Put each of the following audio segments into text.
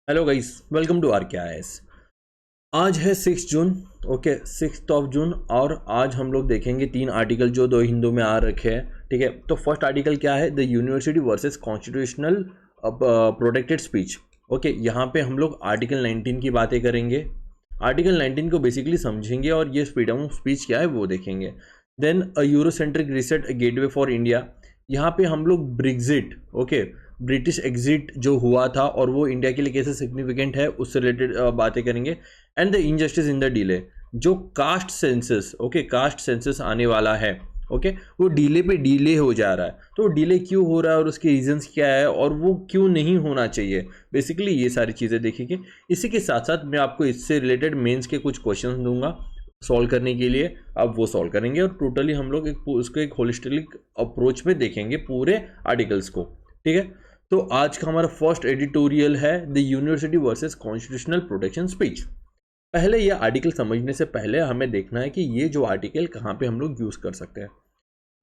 Hello guys, welcome to R K I S. आज है 6 जून। Okay, 6 जून। और आज हम लोग देखेंगे 3 आर्टिकल जो दो हिंदू में आ रखे हैं। ठीक है, तो फर्स्ट आर्टिकल क्या है? The university versus constitutional protected speech. Okay, यहाँ पे हम लोग आर्टिकल 19 की बातें करेंगे। आर्टिकल 19 को बेसिकली समझेंगे और ये फ्रीडम ऑफ स्पीच क्या है वो देखेंगे। Then a Eurocentric reset gateway for India. यहाँ पे हम लोग ब्रेग्जिट, ओके, ब्रिटिश एग्जिट जो हुआ था और वो इंडिया के लिए कैसे सिग्निफिकेंट है उससे रिलेटेड बातें करेंगे। And the injustice in the delay, जो caste census, okay, caste census आने वाला है, ओके, वो डिले पे डिले हो जा रहा है। तो डिले क्यों हो रहा है और उसके रीजंस क्या है और वो क्यों नहीं होना चाहिए, बेसिकली ये सारी चीज़ें देखेंगे। इसी के साथ साथ मैं आपको इससे रिलेटेड मेंस के कुछ क्वेश्चन दूंगा सॉल्व करने के लिए, आप वो सॉल्व करेंगे और टोटली हम लोग उसको एक होलिस्टिक अप्रोच में देखेंगे पूरे आर्टिकल्स को। ठीक है, तो आज का हमारा फर्स्ट एडिटोरियल है the university versus constitutional protection speech. पहले ये आर्टिकल समझने से पहले हमें देखना है कि ये जो आर्टिकल कहाँ पे हम लोग यूज कर सकते हैं।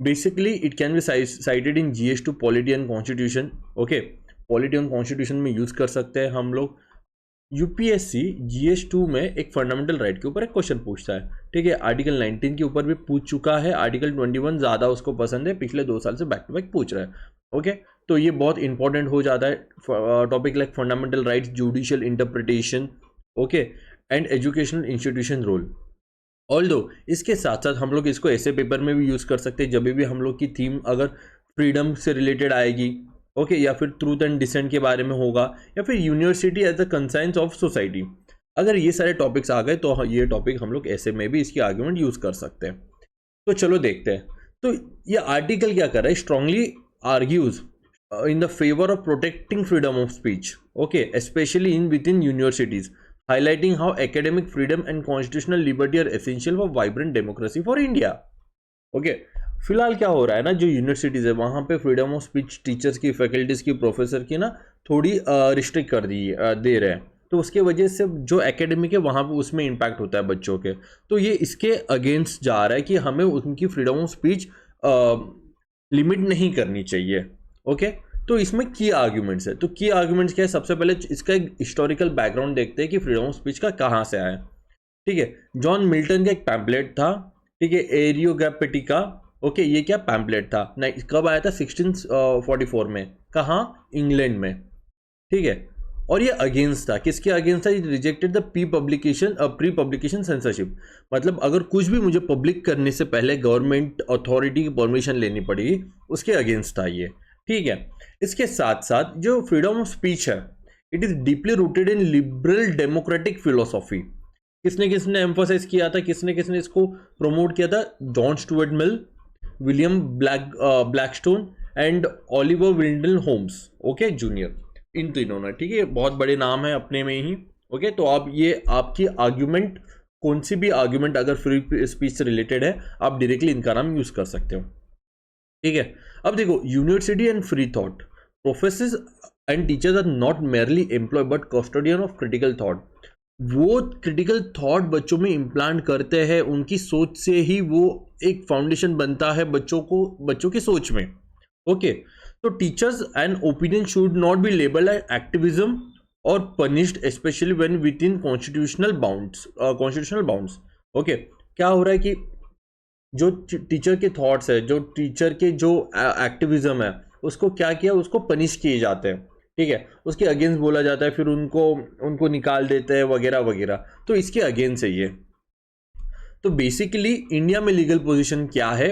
Basically it can be cited in GS2 polity and constitution. Okay, polity and constitution में यूज कर सकते हैं हम लोग। यूपीएससी GS2 में एक फंडामेंटल राइट के ऊपर एक क्वेश्चन पूछता है। ठीक है, आर्टिकल 19 के ऊपर भी पूछ चुका है, आर्टिकल 21 ज़्यादा उसको पसंद है, पिछले 2 साल से बैक टू बैक पूछ रहा है। ओके, तो ये बहुत इंपॉर्टेंट हो जाता है topic like fundamental rights, judicial interpretation, okay, and educational institution role. Although इसके साथ साथ हम लोग इसको ऐसे पेपर में भी यूज़ कर सकते हैं जब भी हम लोग की थीम अगर फ्रीडम से रिलेटेड आएगी, ओके, या फिर ट्रूथ एंड डिसेंट के बारे में होगा, या फिर university as a conscience of society. अगर ये सारे टॉपिक्स आ गए तो ये टॉपिक हम लोग ऐसे में भी इसकी आर्ग्यूमेंट यूज़ कर सकते हैं। तो चलो देखते हैं। तो ये आर्टिकल क्या कर रहा है? Strongly argues in the favor of protecting freedom of speech, okay, especially in within universities, highlighting how academic freedom and constitutional liberty are essential for vibrant democracy for India. Okay, फिलहाल क्या हो रहा है ना, जो यूनिवर्सिटीज़ है वहाँ पे फ्रीडम ऑफ स्पीच टीचर्स की, फैकल्टीज़ की, प्रोफेसर की ना थोड़ी रिस्ट्रिक्ट कर दे रहे हैं। तो उसके वजह से जो एकेडमिक है वहाँ पे उसमें इम्पैक्ट होता है बच्चों के। तो ये इसके अगेंस्ट जा रहा है कि हमें उनकी फ्रीडम ऑफ स्पीच लिमिट नहीं करनी चाहिए। ओके, तो इसमें की आर्ग्यूमेंट्स है। तो की आर्ग्यूमेंट्स क्या है? सबसे पहले इसका एक हिस्टोरिकल बैकग्राउंड देखते हैं कि फ्रीडम ऑफ स्पीच का कहाँ से आया। ठीक है, जॉन मिल्टन का एक पैम्पलेट था। ठीक है, एरियोगैपेटी का, ओके, ये क्या पैम्पलेट था, कब आया था? 1644 में। कहाँ? इंग्लैंड में। ठीक है, और ये अगेंस्ट था, किसके अगेंस्ट था? It rejected the pre publication censorship. मतलब अगर कुछ भी मुझे पब्लिक करने से पहले गवर्नमेंट अथॉरिटी की परमिशन लेनी पड़ेगी, उसके अगेंस्ट था ये। ठीक है, इसके साथ साथ जो फ्रीडम ऑफ स्पीच है, it is deeply rooted in liberal democratic philosophy. किसने किसने एम्फोसाइज किया था, किसने किसने इसको प्रमोट किया था? John Stuart Mill, William Blackstone and Oliver Wendell Holmes, okay, junior, इन तीनों ने। ठीक है, बहुत बड़े नाम है अपने में ही। ओके, तो आप ये आपकी आर्ग्यूमेंट, कौन सी भी आर्ग्यूमेंट अगर फ्री स्पीच से रिलेटेड है, आप डायरेक्टली इनका नाम यूज कर सकते हो। ठीक है, अब देखो, university and free thought, professors and teachers are not merely employ but custodian of critical thought. वो क्रिटिकल थॉट बच्चों में इम्प्लांट करते हैं, उनकी सोच से ही वो एक फाउंडेशन बनता है बच्चों की सोच में। ओके, तो teachers and opinion should not be labelled as activism और punished, specially when within constitutional bounds. Okay, क्या हो रहा है कि जो टीचर के थॉट्स है, जो टीचर के जो एक्टिविज्म है, उसको क्या किया? उसको पनिश किए जाते हैं। ठीक है, उसके अगेंस्ट बोला जाता है, फिर उनको निकाल देते हैं वगैरह वगैरह। तो इसके अगेंस्ट है ये। तो बेसिकली इंडिया में लीगल पोजीशन क्या है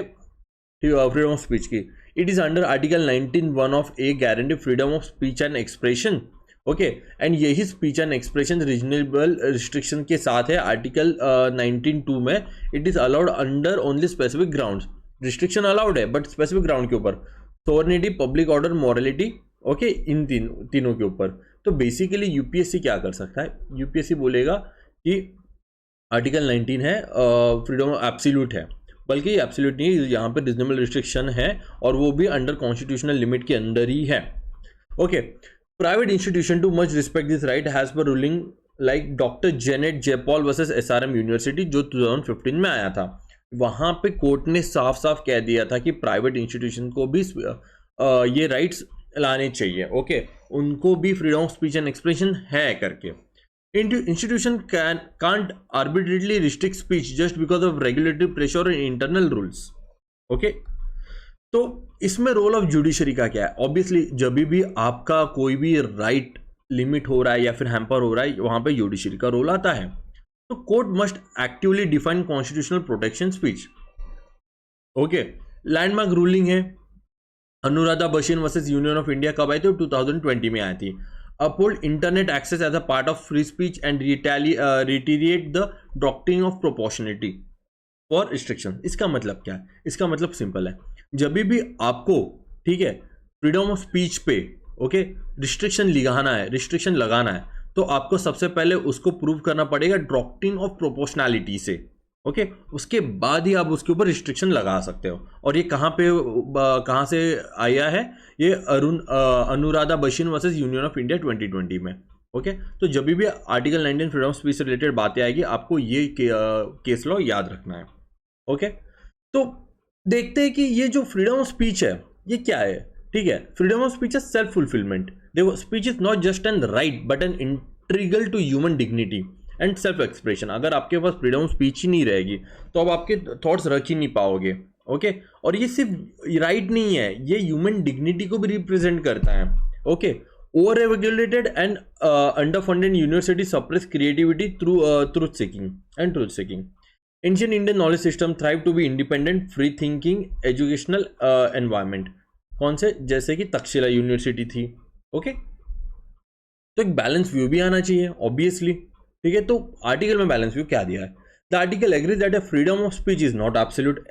फ्रीडम ऑफ स्पीच की? It is under article 19(1) of a guarantee freedom of speech and expression. Okay, and यही speech and expression reasonable restriction के साथ है। आर्टिकल 19(2) में it is allowed under only specific grounds. Restriction allowed है but specific ground के ऊपर, sovereignty, public order, morality, okay, इन तीनों के ऊपर। तो बेसिकली यूपीएससी क्या कर सकता है? यूपीएससी बोलेगा कि आर्टिकल 19 है, फ्रीडम एब्सोल्यूट है, बल्कि एब्सोल्यूट नहीं, यहाँ पे रीजनेबल रिस्ट्रिक्शन है और वो भी अंडर कॉन्स्टिट्यूशनल लिमिट के अंदर ही है। Okay, private institution too much respect this right has per ruling like doctor Janet Jeyapaul versus SRM university, जो 2015 में आया था। वहाँ पे कोर्ट ने साफ साफ कह दिया था कि प्राइवेट इंस्टीट्यूशन को भी ये राइट्स लाने चाहिए, ओके, उनको भी freedom of speech and expression है करके। Institution can't arbitrarily restrict speech just because of regulatory pressure and internal rules, okay? तो इसमें रोल ऑफ जुडिशरी का क्या है? ऑब्वियसली जब भी आपका कोई भी राइट लिमिट हो रहा है या फिर हैम्पर हो रहा है, वहां पे जुडिशरी का रोल आता है। तो court must actively define constitutional protection speech, okay. Landmark ruling है Anuradha Bhasin versus union of India, कब आई थी? 2020 में आई थी। Uphold internet access as a part of free speech and retaliate the doctrine of proportionality for restriction. इसका मतलब क्या है? इसका मतलब सिंपल है, जब भी आपको, ठीक है, फ्रीडम ऑफ स्पीच पे, ओके, रिस्ट्रिक्शन लगाना है तो आपको सबसे पहले उसको प्रूव करना पड़ेगा डॉक्ट्रिन ऑफ प्रोपोर्शनैलिटी से, ओके। उसके बाद ही आप उसके ऊपर रिस्ट्रिक्शन लगा सकते हो। और ये कहाँ से आया है? ये Anuradha Bhasin versus union of India 2020 में, ओके। तो जब भी आर्टिकल 19 फ्रीडम ऑफ स्पीच से रिलेटेड बातें आएगी, आपको ये केस लॉ याद रखना है, ओके। तो देखते हैं कि ये जो फ्रीडम ऑफ स्पीच है ये क्या है, ठीक है। फ्रीडम ऑफ स्पीच है सेल्फ फुलफिलमेंट। देखो, speech is not just an right but an integral to human dignity and self expression. अगर आपके पास फ्रीडम ऑफ स्पीच ही नहीं रहेगी तो आप आपके थॉट्स रख ही नहीं पाओगे, ओके। और ये सिर्फ राइट नहीं है, ये ह्यूमन डिग्निटी को भी रिप्रेजेंट करता है, okay. Over regulated and under funded university suppress creativity through truth seeking. Ancient Indian knowledge system thrive to be independent, free thinking, educational environment. कौन से? जैसे कि तक्षशिला यूनिवर्सिटी थी, ओके। तो एक बैलेंस व्यू भी आना चाहिए ऑब्वियसली, ठीक है। तो आर्टिकल में बैलेंस व्यू क्या दिया है? The article agrees that a freedom of speech is not absolute,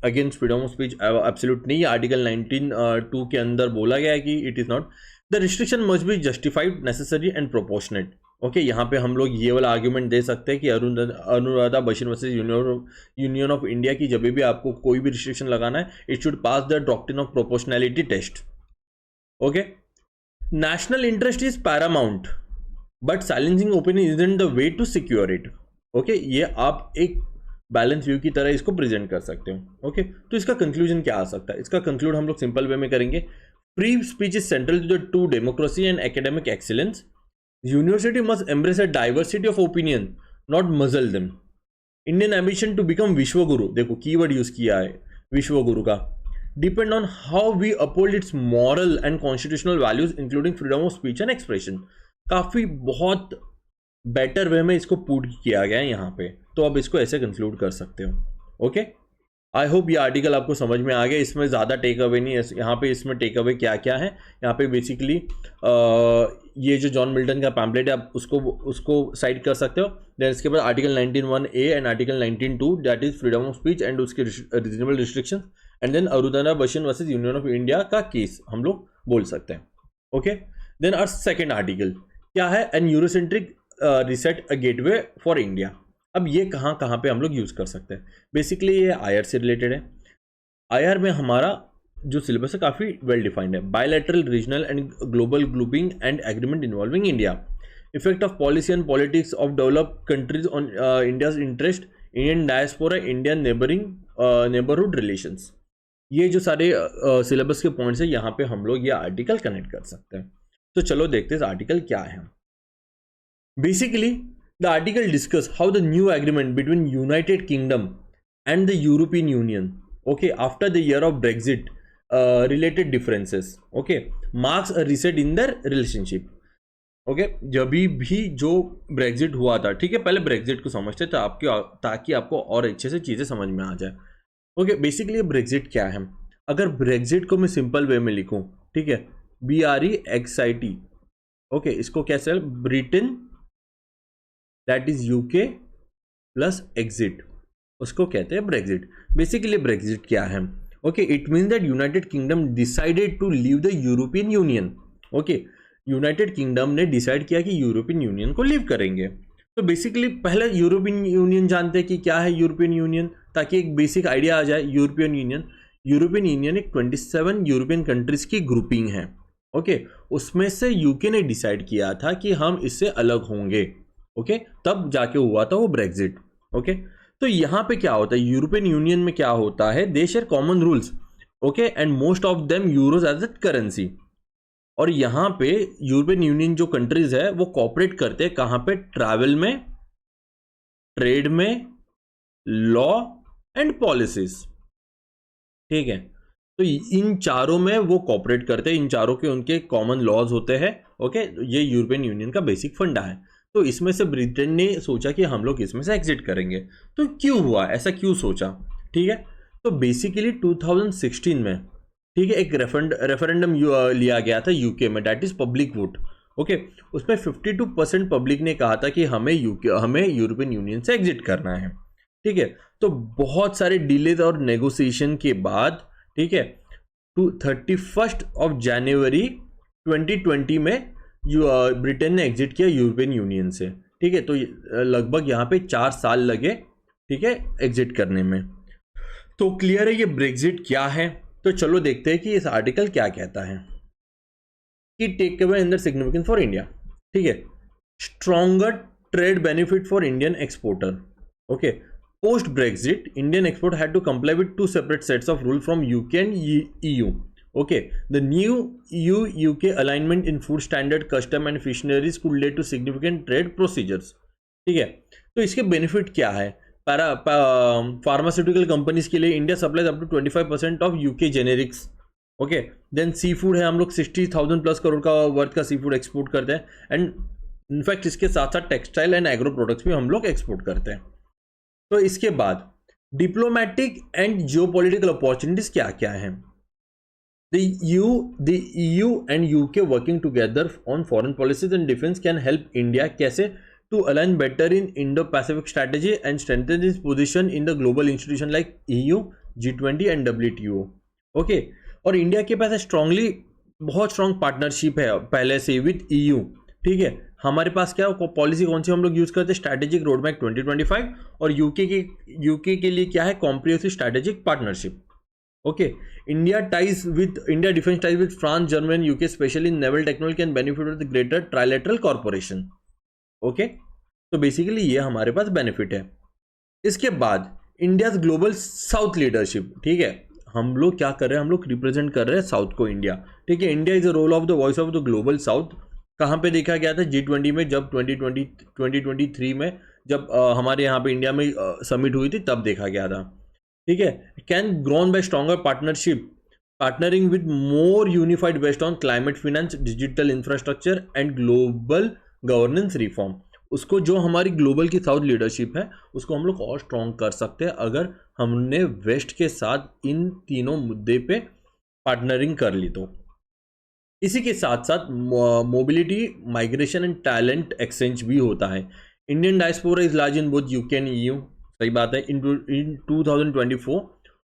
against freedom of speech absolute नहीं है। आर्टिकल 19(2) के अंदर बोला गया है कि it is not. The restriction must be justified, necessary and proportionate, okay. यहाँ पे हम लोग ये वाला आर्ग्यूमेंट दे सकते हैं कि Anuradha Bhasin versus union of India की जब भी आपको कोई भी रिस्ट्रिक्शन लगाना है, it should pass the doctrine of proportionality test, okay. National interest is paramount but silencing opinion isn't the way to secure it, okay. ये आप एक बैलेंस व्यू की तरह इसको प्रेजेंट कर सकते हो, ओके। तो इसका कंक्लूजन क्या आ सकता है? इसका कंक्लूड हम लोग सिंपल वे में करेंगे। Free speech is central to democracy and academic excellence. University must embrace a diversity of opinion, not muzzle them. Indian ambition to become विश्वगुरु, देखो कीवर्ड यूज किया है विश्वगुरु का, depend on how we uphold its moral and constitutional values including freedom of speech and expression. काफी बहुत better way में इसको put किया गया है यहाँ पे, तो अब इसको ऐसे कंक्लूड कर सकते हो, ओके। आई होप ये आर्टिकल आपको समझ में आ गया। इसमें ज़्यादा टेक अवे नहीं है यहाँ पे। इसमें टेक अवे क्या क्या है यहाँ पे? बेसिकली ये जो जॉन मिल्टन का पैम्पलेट है, आप उसको साइड कर सकते हो। देन इसके बाद article 19(1)(a) and article 19(2) that is freedom of speech and उसके reasonable restriction, and then Anuradha Bhasin versus union of India का केस हम लोग बोल सकते हैं, okay. Then our second article क्या है? An Eurocentric reset a gateway for India. अब ये कहाँ पे हम लोग यूज़ कर सकते हैं? बेसिकली ये आईआर से रिलेटेड है। आईआर में हमारा जो सिलेबस है काफ़ी वेल डिफाइंड है। Bilateral, regional and global grouping and agreement involving India, effect of policy and politics of developed countries on India's interest, Indian diaspora, Indian neighbourhood relations. ये जो सारे सिलेबस के पॉइंट्स है, यहाँ पे हम लोग ये आर्टिकल कनेक्ट कर सकते हैं। तो चलो देखते हैं आर्टिकल क्या है। Basically the article discuss how the new agreement between United Kingdom and the European Union, okay, after the year of Brexit, related differences, okay, marks a reset in their relationship, okay। जब भी जो Brexit हुआ था, ठीक है, पहले Brexit को समझते थे ताकि आपको और अच्छे से चीज़ें समझ में आ जाए, ओके। बेसिकली ब्रेग्जिट क्या है? अगर ब्रेग्जिट को मैं सिंपल वे में लिखूं, ठीक है, BREXIT, ओके, इसको कैसे? Britain that is UK plus exit, उसको कहते हैं ब्रेग्जिट। बेसिकली ब्रेग्जिट क्या है? Okay, it means that United Kingdom decided to leave the European Union, okay. United Kingdom ने डिसाइड किया कि यूरोपियन यूनियन को लीव करेंगे। तो बेसिकली पहले यूरोपियन यूनियन जानते हैं कि क्या है यूरोपियन यूनियन, ताकि एक बेसिक आइडिया आ जाए। यूरोपियन यूनियन एक 27 यूरोपियन कंट्रीज की ग्रुपिंग है, ओके। उसमें से यूके ने डिसाइड किया था कि हम इससे अलग होंगे, ओके, तब जाके हुआ था वो ब्रेग्जिट, ओके। तो यहाँ पे क्या होता है? यूरोपियन यूनियन में क्या होता है? They share common rules, okay, and most of them euros as a currency, और यहाँ पे यूरोपियन यूनियन जो कंट्रीज है वो कॉपरेट करते हैं कहाँ पे, ट्रैवल में, ट्रेड में, लॉ एंड पॉलिसीज, ठीक है। तो इन चारों में वो कॉपरेट करते हैं, इन चारों के उनके कॉमन लॉज होते हैं, ओके। ये यूरोपियन यूनियन का बेसिक फंडा है। तो इसमें से ब्रिटेन ने सोचा कि हम लोग इसमें से एग्जिट करेंगे। तो क्यों हुआ ऐसा, क्यों सोचा, ठीक है। तो बेसिकली 2016 में, ठीक है, एक रेफरेंडम लिया गया था यूके में, that is public vote, okay. उसमें 52% पब्लिक ने कहा था कि हमें यूरोपियन यूनियन से एग्जिट करना है, ठीक है। तो बहुत सारे डिलेज और नेगोशिएशन के बाद, ठीक है, 31 जनवरी 2020 में ब्रिटेन ने एग्जिट किया यूरोपियन यूनियन से, ठीक है। तो लगभग यहाँ पे 4 साल लगे, ठीक है, एग्जिट करने में। तो क्लियर है ये ब्रेक्जिट क्या है। तो चलो देखते हैं कि इस आर्टिकल क्या कहता है कि take away in the significance for India, ठीक है। Stronger trade benefit for Indian exporter, okay. Post Brexit, Indian export had to comply with 2 separate sets of rules from UK and EU. Okay, the new EU-UK alignment in food standard, custom and fisheries could lead to significant trade procedures. ठीक है, तो इसके benefit क्या है। Pharmaceutical companies के लिए India supplies up to 25% of UK generics, okay. Then seafood है, हम लोग 60,000 प्लस करोड़ का वर्थ का सी फूड एक्सपोर्ट करते हैं, एंड इनफैक्ट इसके साथ साथ टेक्सटाइल एंड एग्रो प्रोडक्ट्स भी हम लोग एक्सपोर्ट करते हैं। तो इसके बाद डिप्लोमेटिक एंड जियोपॉलिटिकल अपॉर्चुनिटीज क्या क्या हैं। The EU and UK working together on foreign policies and defence can help India कैसे to align better in Indo Pacific strategy and strengthen its position in the global institution like EU, G20 and WTO, okay. और India के पास बहुत strong partnership है पहले से with EU, ठीक है। हमारे पास क्या पॉलिसी कौन सी हम लोग यूज करते हैं, स्ट्रैटेजिक रोड मैप 2025, और यूके के लिए क्या है, comprehensive strategic partnership, okay. India defence ties with France, Germany, UK specially in naval technology can benefit with greater trilateral corporation, okay. तो बेसिकली ये हमारे पास बेनिफिट है। इसके बाद इंडिया ग्लोबल साउथ लीडरशिप, ठीक है। हम लोग क्या कर रहे हैं, हम लोग रिप्रेजेंट कर रहे हैं साउथ को, इंडिया, ठीक है। India is the role of the voice of the global south. कहाँ पे देखा गया था, G20 में, जब 2023 में जब हमारे यहाँ पे इंडिया में समिट हुई थी तब देखा गया था, ठीक है। Can grown by stronger partnering with more unified based on climate finance, digital infrastructure and global governance reform. उसको जो हमारी ग्लोबल की साउथ लीडरशिप है उसको हम लोग और स्ट्रॉन्ग कर सकते हैं अगर हमने वेस्ट के साथ इन तीनों मुद्दे पे पार्टनरिंग कर ली। तो इसी के साथ साथ mobility, migration and talent exchange भी होता है। Indian diaspora is large in both UK and EU, सही बात है। In 2024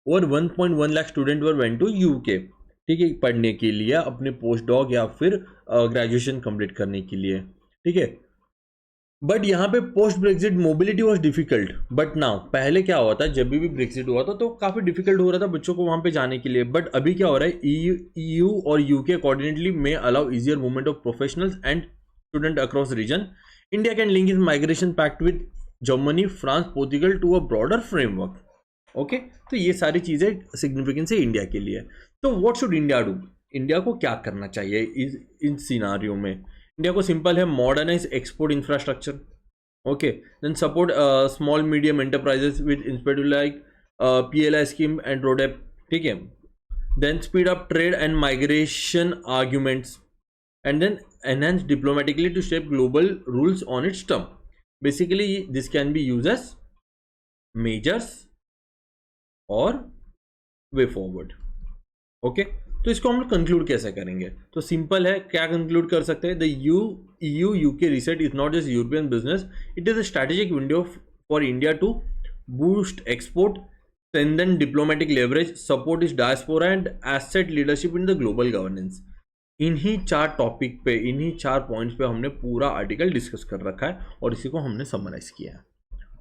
over 1.1 lakh student were went to UK, ठीक है, पढ़ने के लिए, अपने पोस्ट डॉक या फिर ग्रेजुएशन कंप्लीट करने के लिए, ठीक है। बट यहाँ पे post Brexit mobility was difficult, but now, पहले क्या हुआ था, जब भी ब्रेक्सिट हुआ था तो काफी डिफिकल्ट हो रहा था बच्चों को वहां पे जाने के लिए। बट अभी क्या हो रहा है, EU और यूके कोऑर्डिनेटली में allow easier movement of professionals and student across region. India can link is migration pact with Germany, France, Portugal to a broader framework, okay. तो ये सारी चीजें सिग्निफिकेंस है इंडिया के लिए। तो what should India do, India को क्या करना चाहिए इन सिनारियो में। इंडिया को सिंपल है, modernise export infrastructure, okay. Then support small medium enterprises with इंस्पेक्टिव like PLI scheme and RoDTEP, ठीक है। Then speed up trade and migration arguments, and then enhance diplomatically to shape global rules on its term. Basically this can be use as measures और way forward, okay. तो इसको हम लोग conclude कैसे करेंगे, तो सिंपल है, क्या कंक्लूड कर सकते हैं, the EU UK reset is not just European business, it is a strategic window for India to boost export, strengthen diplomatic leverage, support its diaspora and asset leadership in the global governance। इन्हीं 4 topic पे, इन्हीं 4 points पे हमने पूरा article discuss कर रखा है और इसी को हमने समराइज किया है,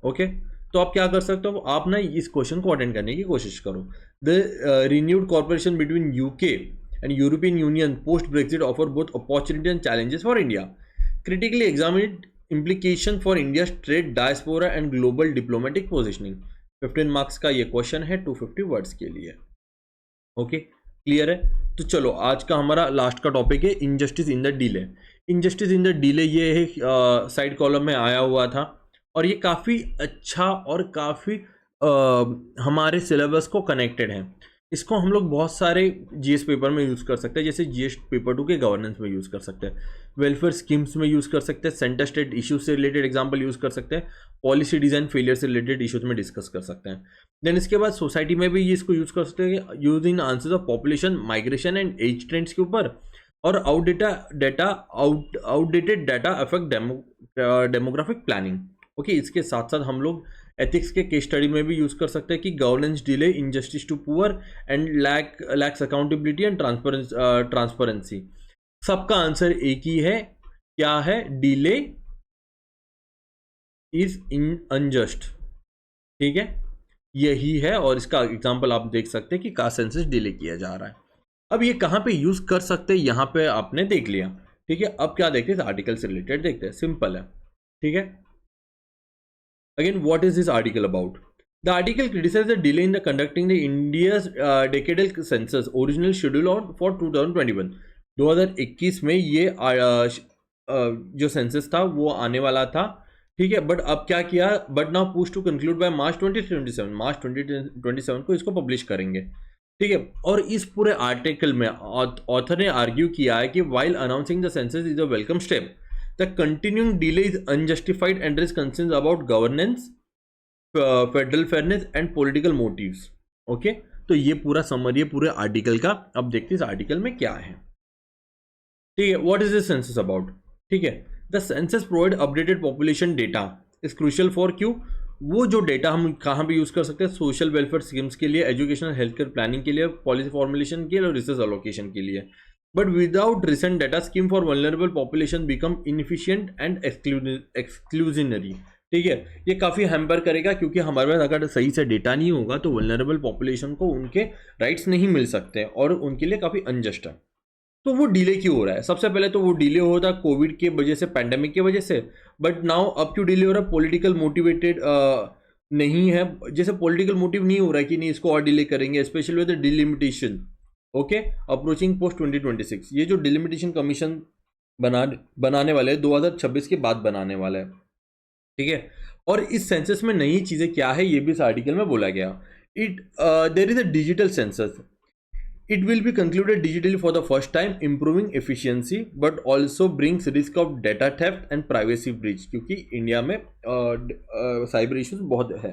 ओके। तो आप क्या कर सकते हो, आप ना इस क्वेश्चन को अटेंड करने की कोशिश करो। The renewed corporation between UK and European union post Brexit offer both opportunity and challenges for India. Critically examine implication for India's trade, diaspora and global diplomatic positioning। 15 marks का ये question है 250 words के लिए, okay. Clear है? तो चलो आज का हमारा लास्ट का टॉपिक है injustice in the delay. Injustice in the delay ये है साइड कॉलम में आया हुआ था और ये काफ़ी अच्छा और काफ़ी हमारे सिलेबस को कनेक्टेड है। इसको हम लोग बहुत सारे जीएस पेपर में यूज़ कर सकते हैं, जैसे जीएस पेपर 2 के गवर्नेंस में यूज़ कर सकते हैं, वेलफेयर स्कीम्स में यूज़ कर सकते हैं, सेंटर स्टेट इश्यूज से रिलेटेड एग्जांपल यूज़ कर सकते हैं, पॉलिसी डिज़ाइन फेलियर से रिलेटेड इश्यूज में डिस्कस कर सकते हैं। देन इसके बाद सोसाइटी में भी ये इसको यूज़ कर सकते हैं, use in answers of population, migration and age trends के ऊपर, और outdated data affect demographic planning. Okay, इसके साथ साथ हम लोग एथिक्स के केस स्टडी में भी यूज कर सकते हैं कि governance delay, injustice to poor and lax accountability and transparency. सबका आंसर एक ही है, क्या है? Delay is in unjust. ठीक है, यही है और इसका एग्जांपल आप देख सकते हैं कि कास्ट सेंसस डिले किया जा रहा है। अब ये कहां पे यूज कर सकते हैं, यहां पे आपने देख लिया। ठीक है, अब क्या देखते हैं? आर्टिकल से रिलेटेड देखते हैं, सिंपल है। ठीक है, again what is this article about? The article criticizes the delay in the conducting the India's decadal census original schedule for 2021। 2021 में ये जो सेंसस था वो आने वाला था। ठीक है, बट अब क्या किया? But now push to conclude by March 2027। March 2027 को इसको पब्लिश करेंगे। ठीक है, और इस पूरे आर्टिकल में ऑथर ने आर्ग्यू किया है कि while announcing the census is a welcome step, the continuing delay is unjustified and raise concerns about governance, federal fairness and political motives। Okay, तो ये पूरा समरी है पूरे आर्टिकल का। अब देखते हैं इस आर्टिकल में क्या है। ठीक है, what is the census about? ठीक है, the census provide updated population data is crucial for क्यों? वो जो डेटा हम कहाँ पे यूज कर सकते हैं? सोशल वेलफेयर स्कीम्स के लिए, एजुकेशनल हेल्थ केयर प्लानिंग के लिए, पॉलिसी फॉर्मुलेशन के लिए और रिसर्च अलोकेशन के लिए। But without recent data, scheme for vulnerable population become inefficient and exclusionary। ठीक है, ये काफ़ी हैम्पर करेगा क्योंकि हमारे पास अगर सही से डेटा नहीं होगा तो वल्नरेबल पॉपुलेशन को उनके राइट्स नहीं मिल सकते और उनके लिए काफ़ी अनजस्ट है। तो वो डिले क्यों हो रहा है? सबसे पहले तो वो डिले हो रहा है कोविड के वजह से, पैंडेमिक की वजह से। बट नाउ अब क्यों डिले हो रहा है? पॉलिटिकल मोटिवेटेड नहीं है। जैसे पॉलिटिकल मोटिव नहीं हो रहा है कि नहीं इसको और डिले करेंगे, specially with the delimitation. Okay, approaching post 2026। ये जो डिलिमिटेशन कमीशन बनाने वाले हैं 2026 के बाद बनाने वाला है। ठीक है, और इस सेंसस में नई चीजें क्या है ये भी इस आर्टिकल में बोला गया। There is a digital census, it will be concluded digitally for the first time, improving efficiency but also brings risk of data theft and privacy breach, क्योंकि इंडिया में साइबर इश्यूज बहुत है।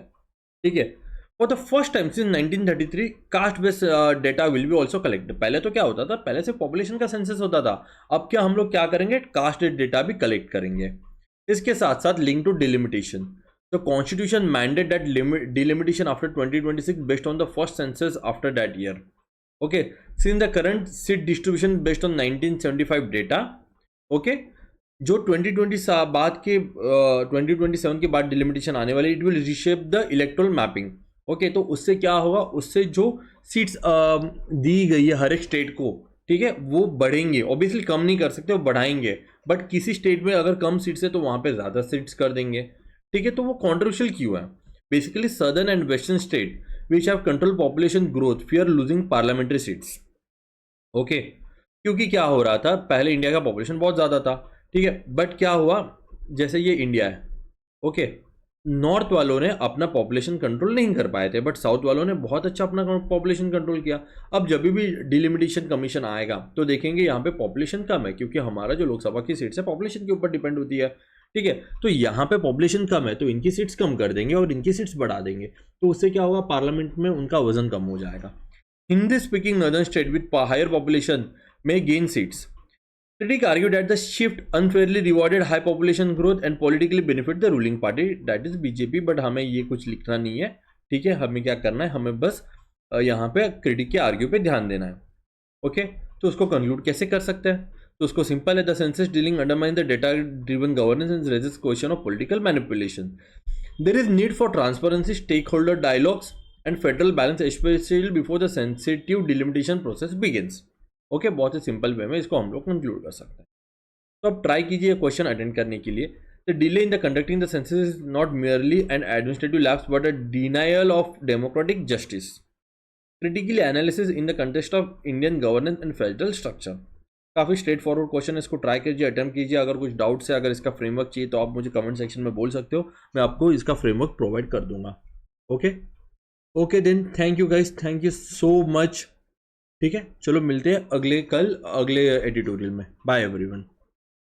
ठीक है, for the first time since 1933 caste based data will be also collect. पहले तो क्या होता था? पहले से पॉपुलेशन का सेंसस होता था। अब क्या हम लोग क्या करेंगे? कास्ट डेटा भी कलेक्ट करेंगे। इसके साथ साथ link to delimitation, the constitution mandate that delimitation after 2026 based on the first census after that year. Okay, since the current seat distribution based on 1975 data. Okay, जो 2020 बाद के 2027 के बाद डिलिमिटेशन आने वाली, it will रिशेप the electoral mapping. Okay, तो उससे क्या होगा? उससे जो सीट्स दी गई है हर एक स्टेट को, ठीक है, वो बढ़ेंगे। ऑब्वियसली कम नहीं कर सकते, वो बढ़ाएंगे। बट किसी स्टेट में अगर कम सीट्स है तो वहां पे ज्यादा सीट्स कर देंगे। ठीक है, तो वो कॉन्ट्रोवर्शियल क्यों है? Basically southern and western state which have control population growth fear losing parliamentary seats. Okay, क्योंकि क्या हो रहा था? पहले इंडिया का पॉपुलेशन बहुत ज्यादा था। ठीक है, बट क्या हुआ? जैसे ये इंडिया है, ओके, नॉर्थ वालों ने अपना पॉपुलेशन कंट्रोल नहीं कर पाए थे, बट साउथ वालों ने बहुत अच्छा अपना पॉपुलेशन कंट्रोल किया। अब जब भी डिलिमिटेशन कमीशन आएगा तो देखेंगे यहाँ पे पॉपुलेशन कम है, क्योंकि हमारा जो लोकसभा की सीट्स है पॉपुलेशन के ऊपर डिपेंड होती है। ठीक है, तो यहाँ पे पॉपुलेशन कम है तो इनकी सीट्स कम कर देंगे और इनकी सीट्स बढ़ा देंगे। तो उससे क्या होगा? पार्लियामेंट में उनका वजन कम हो जाएगा। Hindi speaking northern state with higher population में gain seats. Critic argued that the shift unfairly rewarded high population growth and politically benefit the ruling party, that is BJP। But हमें ये कुछ लिखना नहीं है। ठीक है, हमें क्या करना है? हमें बस यहाँ पे क्रिटिक के आर्ग्यू पे ध्यान देना है। ओके, तो उसको कंक्लूड कैसे कर सकते हैं? तो उसको सिंपल है, the census dealing undermine the data driven governance and raises question of political manipulation. There is need for transparency, stakeholder dialogues and federal balance, specially before the sensitive delimitation process begins. Okay, बहुत ही simple way में इसको हम लोग conclude कर सकते हैं। तो अब ट्राई कीजिए क्वेश्चन अटेंड करने के लिए। The delay in the conducting the census is not merely N administrative lapse but a denial of democratic justice. Critically analysis in the context of Indian governance and federal structure. काफ़ी straight forward question है, इसको try कीजिए, attempt कीजिए। अगर कुछ doubts है, अगर इसका फ्रेमवर्क चाहिए तो आप मुझे कमेंट सेक्शन में बोल सकते हो, मैं आपको इसका फ्रेमवर्क प्रोवाइड कर दूंगा। Okay okay then, thank you guys, thank you so much. ठीक है, चलो मिलते हैं अगले एडिटोरियल में। Bye everyone.